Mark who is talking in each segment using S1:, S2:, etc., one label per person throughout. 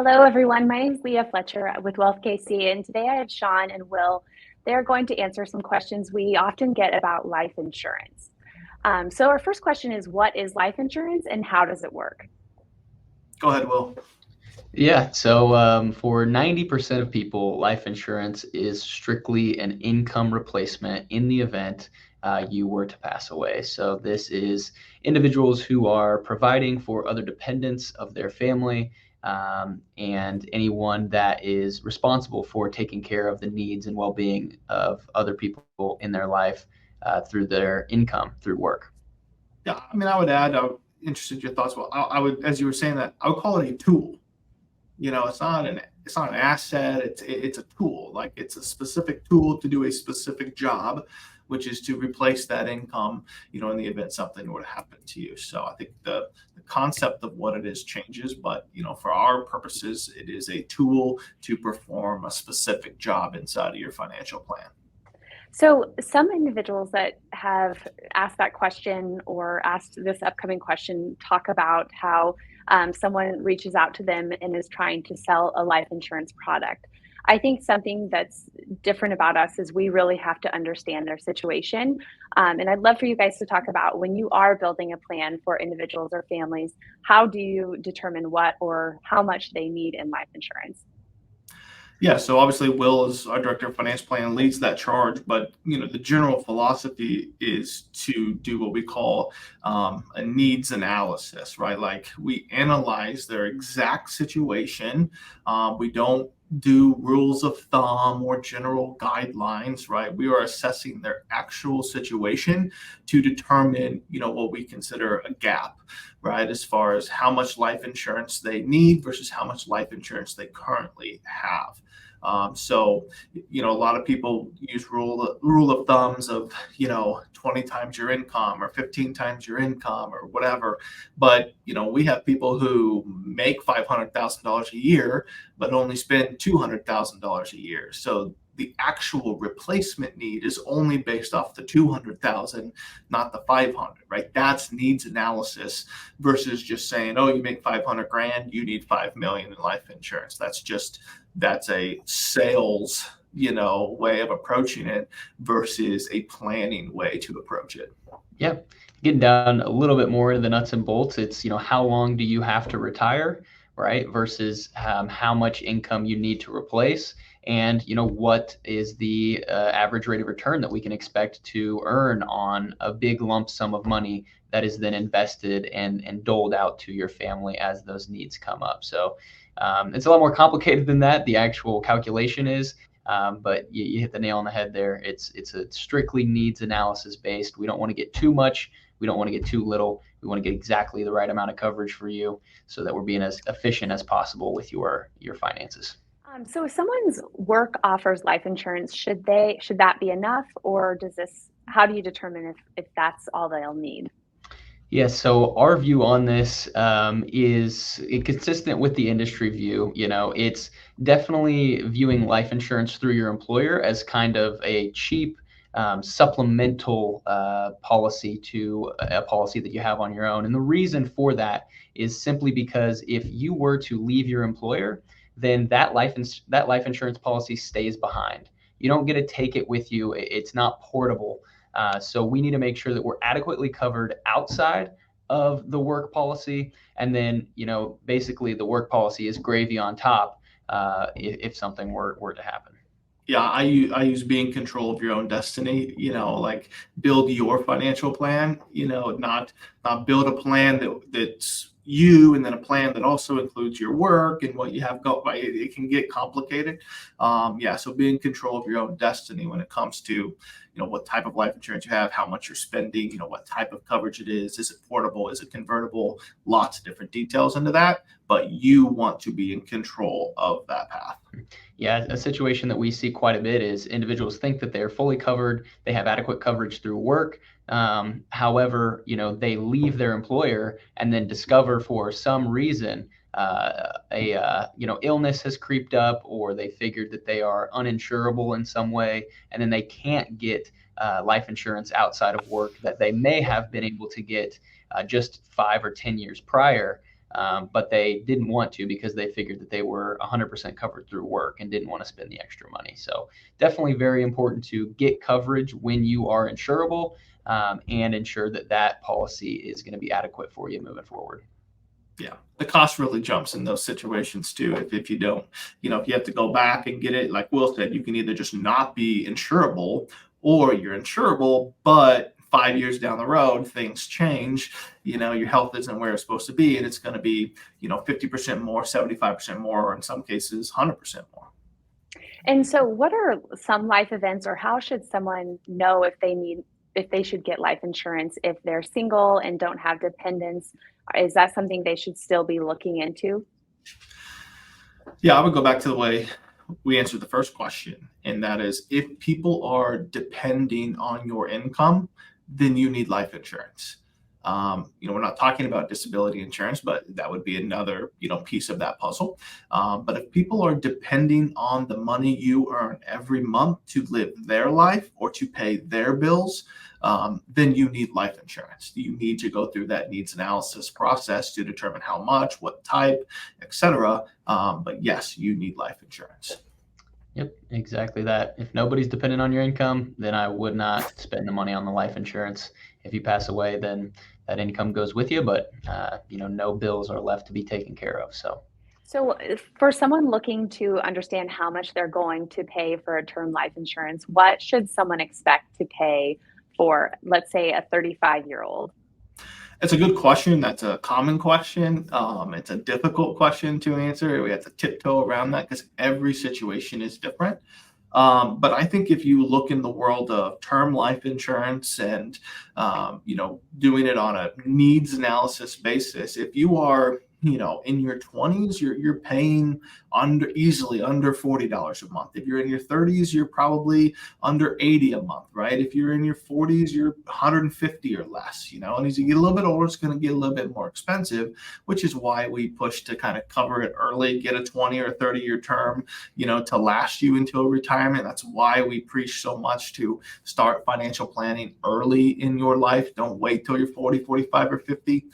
S1: Hello, everyone. My name is Leah Fletcher with Wealth KC, and today I have Sean and Will. They're going to answer some questions we often get about life insurance. So, our first question is, what is life insurance and how does it work?
S2: Go ahead, Will.
S3: Yeah, so for 90% of people, life insurance is strictly an income replacement in the event you were to pass away. So this is individuals who are providing for other dependents of their family and anyone that is responsible for taking care of the needs and well-being of other people in their life through their income through work.
S2: Yeah, I mean, I would add, I'm interested in your thoughts. Well, I would, as you were saying that, I would call it a tool. It's not an asset. It's a tool. Like it's a specific tool to do a specific job, which is to replace that income. In the event something were to happen to you. So I think the concept of what it is changes, but for our purposes, it is a tool to perform a specific job inside of your financial plan.
S1: So, some individuals that have asked that question or asked this upcoming question talk about how someone reaches out to them and is trying to sell a life insurance product. I think something that's different about us is we really have to understand their situation. And I'd love for you guys to talk about when you are building a plan for individuals or families, how do you determine what or how much they need in life insurance?
S2: Yeah, so obviously Will is our director of finance plan, leads that charge, but the general philosophy is to do what we call a needs analysis, right? Like we analyze their exact situation. We don't do rules of thumb or general guidelines, right? We are assessing their actual situation to determine, what we consider a gap, right? As far as how much life insurance they need versus how much life insurance they currently have. So, a lot of people use rule of thumbs of, 20 times your income or 15 times your income or whatever. But, we have people who make $500,000 a year, but only spend $200,000 a year. So the actual replacement need is only based off the 200,000, not the 500, right? That's needs analysis versus just saying, oh, you make 500 grand, you need 5 million in life insurance. That's a sales, way of approaching it versus a planning way to approach it.
S3: Yeah, getting down a little bit more into the nuts and bolts, it's, how long do you have to retire, right? Versus how much income you need to replace. And, what is the average rate of return that we can expect to earn on a big lump sum of money that is then invested and doled out to your family as those needs come up. So it's a lot more complicated than that. The actual calculation is, but you hit the nail on the head there. It's a strictly needs analysis based. We don't want to get too much. We don't want to get too little. We want to get exactly the right amount of coverage for you so that we're being as efficient as possible with your finances.
S1: So if someone's work offers life insurance, should that be enough, or how do you determine if that's all they'll need?
S3: Yes, so our view on this is consistent with the industry view. It's definitely viewing life insurance through your employer as kind of a cheap supplemental policy to a policy that you have on your own. And the reason for that is simply because if you were to leave your employer, then that life insurance policy stays behind. You don't get to take it with you. It's not portable. So we need to make sure that we're adequately covered outside of the work policy. And then, basically the work policy is gravy on top if something were to happen.
S2: Yeah, I use being in control of your own destiny, like build your financial plan, not build a plan that's you and then a plan that also includes your work and what you have go by. It can get complicated. Yeah, so be in control of your own destiny when it comes to, what type of life insurance you have, how much you're spending, what type of coverage it is it portable, is it convertible, lots of different details into that, but you want to be in control of that path.
S3: Yeah, a situation that we see quite a bit is individuals think that they're fully covered, they have adequate coverage through work. However, they leave their employer and then discover for some reason illness has creeped up, or they figured that they are uninsurable in some way, and then they can't get life insurance outside of work that they may have been able to get just 5 or 10 years prior. but they didn't want to because they figured that they were 100% covered through work and didn't want to spend the extra money. So definitely very important to get coverage when you are insurable, and ensure that that policy is going to be adequate for you moving forward.
S2: Yeah, the cost really jumps in those situations too. If you don't, if you have to go back and get it, like Will said, you can either just not be insurable, or you're insurable, but 5 years down the road, things change. Your health isn't where it's supposed to be, and it's going to be, 50% more, 75% more, or in some cases, 100% more.
S1: And so what are some life events, or how should someone know if they should get life insurance if they're single and don't have dependents? Is that something they should still be looking into?
S2: Yeah, I would go back to the way we answered the first question, and that is, if people are depending on your income, then you need life insurance. We're not talking about disability insurance, but that would be another, piece of that puzzle. But if people are depending on the money you earn every month to live their life or to pay their bills, then you need life insurance. You need to go through that needs analysis process to determine how much, what type, etc. But yes, you need life insurance.
S3: Yep, exactly that. If nobody's dependent on your income, then I would not spend the money on the life insurance. If you pass away, then that income goes with you, but no bills are left to be taken care of.
S1: So, for someone looking to understand how much they're going to pay for a term life insurance, what should someone expect to pay for, let's say, a 35-year-old?
S2: It's a good question. That's a common question. It's a difficult question to answer. We have to tiptoe around that because every situation is different. But I think if you look in the world of term life insurance and, doing it on a needs analysis basis, if you are, in your 20s, you're paying easily under $40 a month. If you're in your 30s, you're probably under 80 a month, right? If you're in your 40s, you're 150 or less, and as you get a little bit older, it's going to get a little bit more expensive, which is why we push to kind of cover it early, get a 20 or 30-year term, to last you until retirement. That's why we preach so much to start financial planning early in your life. Don't wait till you're 40, 45, or 50.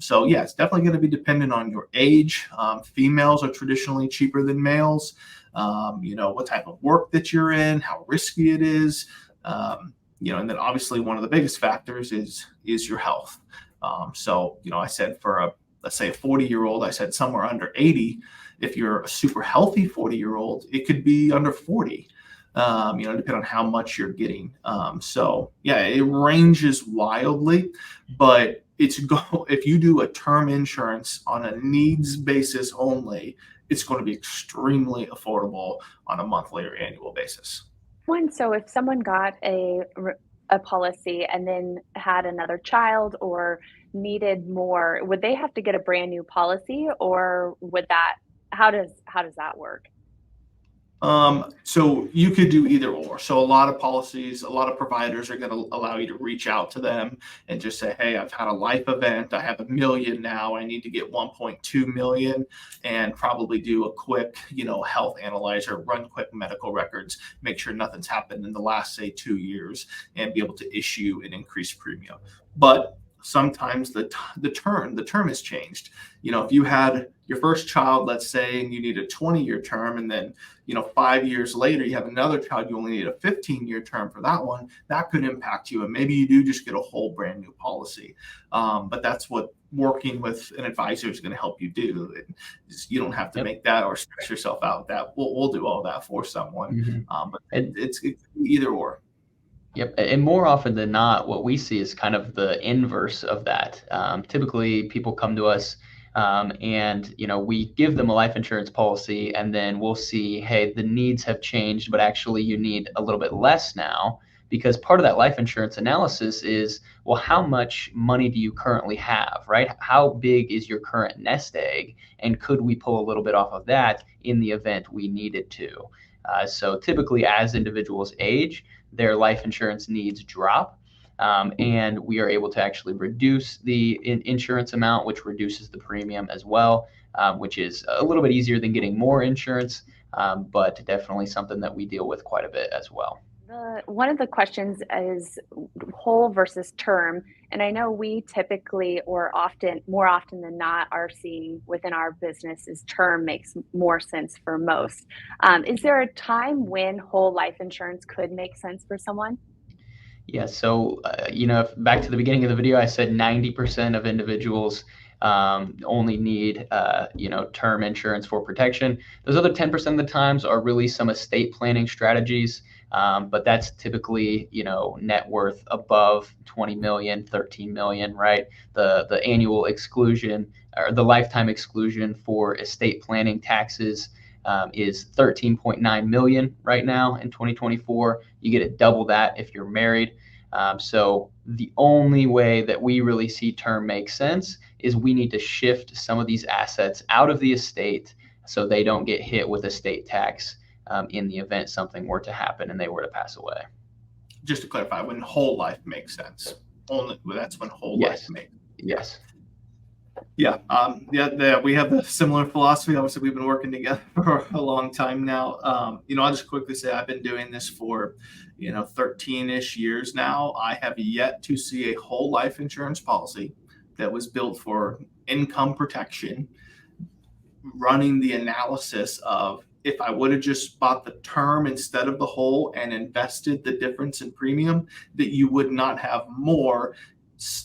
S2: So yeah, it's definitely going to be dependent on your age. Females are traditionally cheaper than males. What type of work that you're in, how risky it is. And then obviously one of the biggest factors is your health. I said for let's say a 40-year-old, I said somewhere under 80. If you're a super healthy 40-year-old, it could be under 40. Depending on how much you're getting. It ranges wildly, but if you do a term insurance on a needs basis only, it's going to be extremely affordable on a monthly or annual basis.
S1: So if someone got a policy and then had another child or needed more, would they have to get a brand new policy, or how does that work?
S2: So you could do either or. So a lot of policies, a lot of providers are going to allow you to reach out to them and just say, hey, I've had a life event. I have $1 million now. I need to get 1.2 million, and probably do a quick, health analyzer, run quick medical records, make sure nothing's happened in the last, say, 2 years, and be able to issue an increased premium. But sometimes the term has changed. If you had your first child, let's say, and you need a 20-year term, and then 5 years later you have another child, you only need a 15-year term for that one, that could impact you, and maybe you do just get a whole brand new policy. But that's what working with an advisor is going to help you do. You don't have to make that or stress yourself out. That we'll do all that for someone. But it's either or.
S3: Yep. And more often than not, what we see is kind of the inverse of that. Typically, people come to us, and we give them a life insurance policy, and then we'll see, hey, the needs have changed, but actually you need a little bit less now, because part of that life insurance analysis is, well, how much money do you currently have, right? How big is your current nest egg? And could we pull a little bit off of that in the event we needed to? So typically, as individuals age, their life insurance needs drop, and we are able to actually reduce the insurance amount, which reduces the premium as well, which is a little bit easier than getting more insurance, but definitely something that we deal with quite a bit as well.
S1: One of the questions is whole versus term, and I know we typically or often, more often than not, are seeing within our business is term makes more sense for most. Is there a time when whole life insurance could make sense for someone?
S3: Yeah, so back to the beginning of the video, I said 90% of individuals only need term insurance for protection. Those other 10% of the times are really some estate planning strategies, but that's typically net worth above 20 million, 13 million, right? The annual exclusion or the lifetime exclusion for estate planning taxes is 13.9 million right now in 2024. You get to double that if you're married. So the only way that we really see term make sense is we need to shift some of these assets out of the estate so they don't get hit with estate tax in the event something were to happen and they were to pass away.
S2: Just to clarify, when whole life makes sense, only that's when whole
S3: Yes.
S2: life makes.
S3: Yes.
S2: Yeah. We have a similar philosophy. Obviously, we've been working together for a long time now. I'll just quickly say I've been doing this for, 13-ish years now. I have yet to see a whole life insurance policy that was built for income protection, running the analysis of if I would have just bought the term instead of the whole and invested the difference in premium, that you would not have more,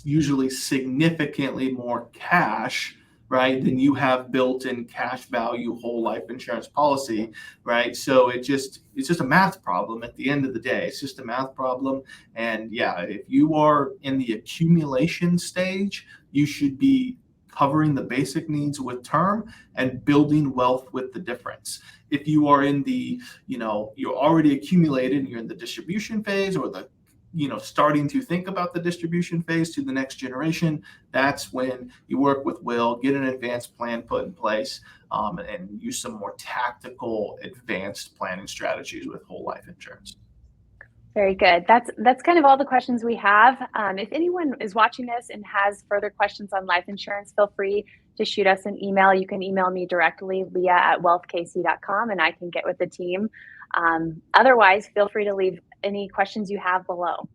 S2: usually significantly more cash, right, than you have built in cash value whole life insurance policy, right? So it's just a math problem at the end of the day. It's just a math problem. And yeah, if you are in the accumulation stage, you should be covering the basic needs with term and building wealth with the difference. If you are in the, you're already accumulated and you're in the distribution phase or the starting to think about the distribution phase to the next generation, that's when you work with Will, get an advanced plan put in place, and use some more tactical advanced planning strategies with whole life insurance.
S1: Very good. That's kind of all the questions we have. If anyone is watching this and has further questions on life insurance, feel free to shoot us an email. You can email me directly, leah@wealthkc.com, and I can get with the team. Otherwise, feel free to leave any questions you have below.